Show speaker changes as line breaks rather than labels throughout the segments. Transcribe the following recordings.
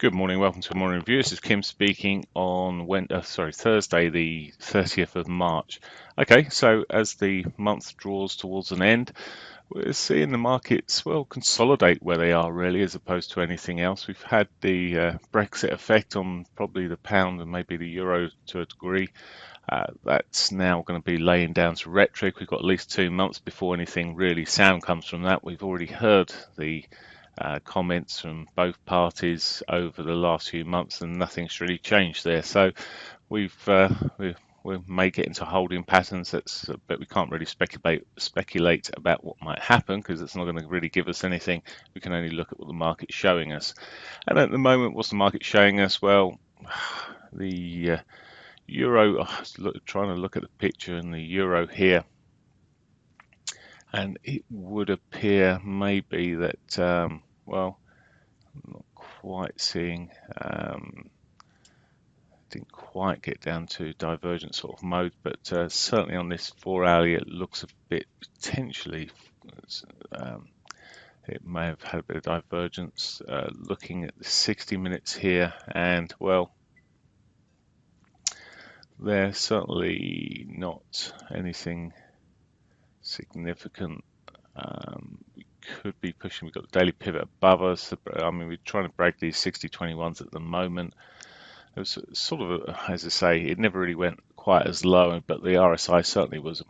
Good morning, welcome to a morning review. This is Kim speaking on Thursday, the 30th of March. Okay, so as the month draws towards an end, we're seeing the markets, well, consolidate where they are really, as opposed to anything else. We've had the Brexit effect on probably the pound and maybe the euro to a degree. That's now going to be laying down to rhetoric. We've got at least 2 months before anything really sound comes from that. We've already heard the comments from both parties over the last few months, and nothing's really changed there. So we've we may get into holding patterns. But we can't really speculate about what might happen because it's not going to really give us anything. We can only look at what the market's showing us. And at the moment, what's the market showing us? Well, the euro. Trying to look at the picture in the euro here, and it would appear maybe that well, I'm not quite seeing. Didn't quite get down to divergent sort of mode, but certainly on this 4 hourly, it looks a bit potentially. Um, it may have had a bit of divergence. Looking at the 60 minutes here, and well, there's certainly not anything significant. We could be pushing. We've got the daily pivot above us. I mean, we're trying to break these 60-21s at the moment. It was sort of, as I say, it never really went quite as low, but the RSI certainly was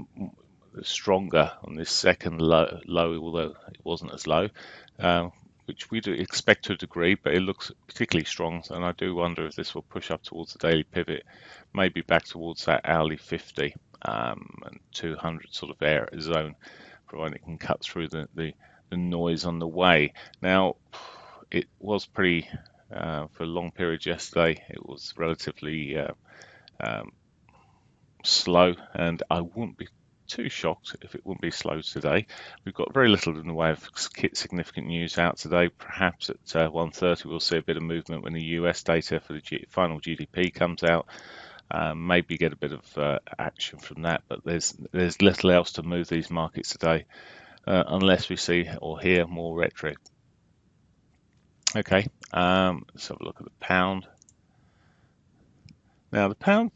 stronger on this second low, although it wasn't as low, which we do expect to a degree, but it looks particularly strong. And I do wonder if this will push up towards the daily pivot, maybe back towards that hourly 50 and 200 sort of air zone, providing it can cut through the noise on the way. Now, it was pretty. For a long period yesterday, it was relatively slow, and I wouldn't be too shocked if it wouldn't be slow today. We've got very little in the way of significant news out today. Perhaps at 1:30 we'll see a bit of movement when the US data for the final GDP comes out. Maybe get a bit of action from that, but there's little else to move these markets today unless we see or hear more rhetoric. Okay, let's have a look at the pound. Now the pound,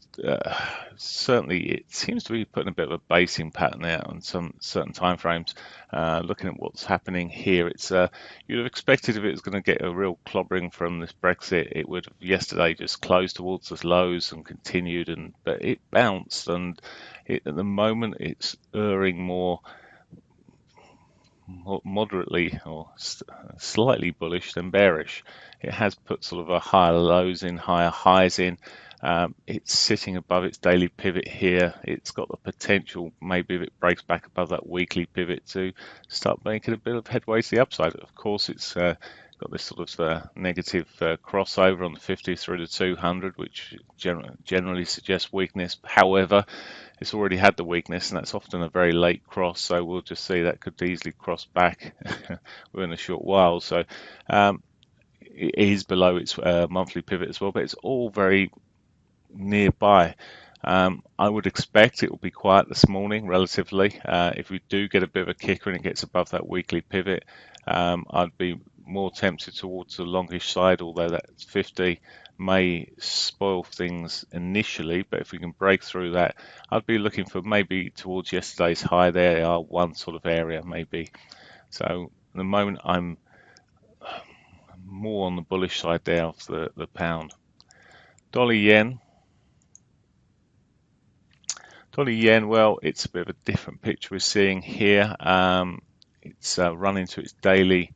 certainly it seems to be putting a bit of a basing pattern out on some certain time frames. Looking at what's happening here, it's you'd have expected if it was going to get a real clobbering from this Brexit, it would have yesterday just closed towards the lows and continued, but it bounced, and at the moment it's erring more moderately or slightly bullish than bearish. It has put sort of a higher lows in, higher highs in. It's sitting above its daily pivot here. It's got the potential, maybe if it breaks back above that weekly pivot, to start making a bit of headway to the upside. Of course, it's got this sort of negative crossover on the 50 through the 200, which generally suggests weakness. However, it's already had the weakness, and that's often a very late cross, so we'll just see that could easily cross back within a short while. So it is below its monthly pivot as well, but it's all very nearby. I would expect it will be quiet this morning relatively. If we do get a bit of a kicker and it gets above that weekly pivot, I'd be more tempted towards the longish side, although that 50 may spoil things initially. But if we can break through that, I'd be looking for maybe towards yesterday's high. There are one sort of area maybe. So at the moment I'm more on the bullish side there of the pound. Dollar yen. Dollar yen, well, it's a bit of a different picture we're seeing here. It's run into its daily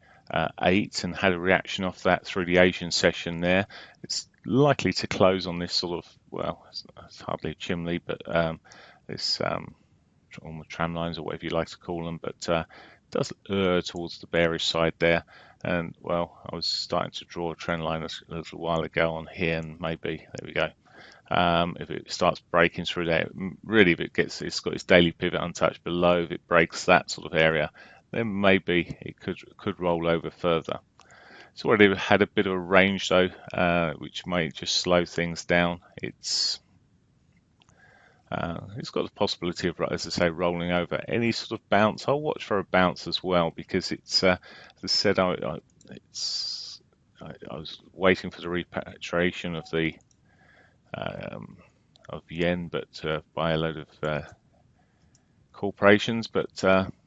8 and had a reaction off that through the Asian session there. It's likely to close on this sort of, well, it's hardly a chimney, but this on the tram lines or whatever you like to call them, but it does err towards the bearish side there. And well, I was starting to draw a trend line a little while ago on here, and maybe there we go. If it starts breaking through there, really, if it's got its daily pivot untouched below, if it breaks that sort of area, then maybe it could roll over further. It's already had a bit of a range though, which may just slow things down. It's got the possibility of, as I say, rolling over. Any sort of bounce, I'll watch for a bounce as well, because it's, as I said, it's I was waiting for the repatriation of the of yen, but by a load of corporations. But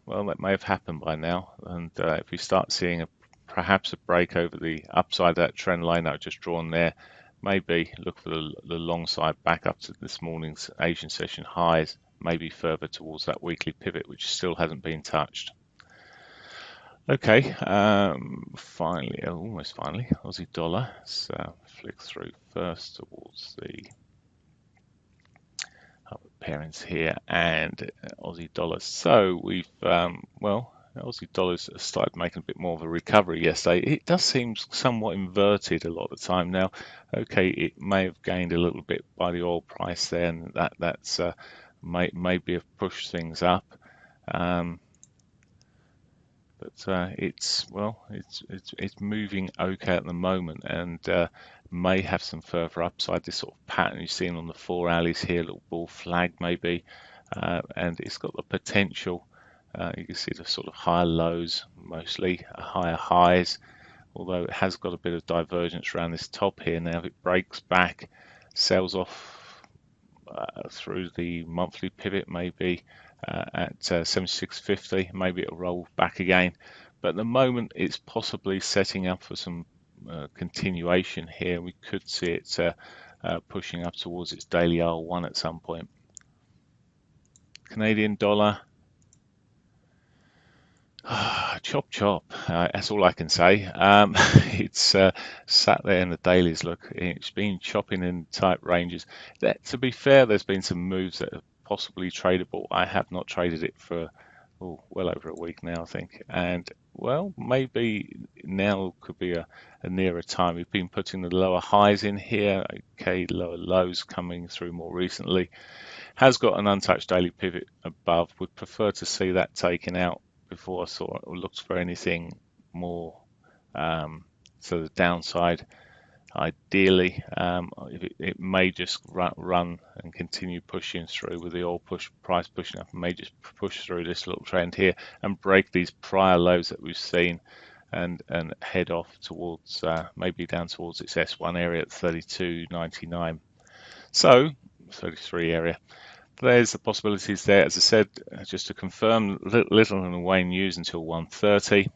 well, that may have happened by now. And if we start seeing perhaps a break over the upside of that trend line I've just drawn there, maybe look for the long side back up to this morning's Asian session highs, maybe further towards that weekly pivot, which still hasn't been touched. Okay, finally, almost finally, Aussie dollar. Let's flick through first towards the pairings here and Aussie dollars. So we've, well, Aussie dollars started making a bit more of a recovery yesterday. It does seem somewhat inverted a lot of the time now. Okay, it may have gained a little bit by the oil price there, and that's maybe have pushed things up. But it's moving okay at the moment, and may have some further upside. This sort of pattern you've seen on the 4 hourlies here, little bull flag maybe, and it's got the potential. You can see the sort of higher lows, mostly higher highs, although it has got a bit of divergence around this top here. Now if it breaks back, sells off through the monthly pivot maybe at 76.50, maybe it'll roll back again. But at the moment it's possibly setting up for some continuation here. We could see it pushing up towards its daily R1 at some point. Canadian dollar, chop chop, that's all I can say. It's sat there in the dailies. Look, it's been chopping in tight ranges. To be fair, there's been some moves that are possibly tradable. I have not traded it for well over a week now, I think, and well, maybe now could be a nearer time. We've been putting the lower highs in here, okay, lower lows coming through more recently. Has got an untouched daily pivot above. Would prefer to see that taken out before I saw it or looked for anything more to the downside. Ideally, it may just run and continue pushing through with the oil price pushing up, and may just push through this little trend here and break these prior lows that we've seen, and head off towards maybe down towards its S1 area at 32.99. So 33 area. There's the possibilities there. As I said, just to confirm, little in the way news until 1:30.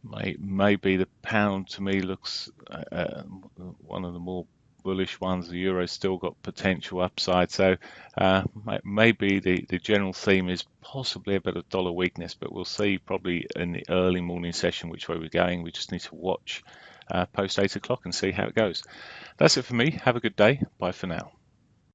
Maybe the pound to me looks one of the more bullish ones. The euro's still got potential upside, so maybe the general theme is possibly a bit of dollar weakness, but we'll see probably in the early morning session which way we're going. We just need to watch post 8 o'clock and see how it goes. That's it for me. Have a good day. Bye for now.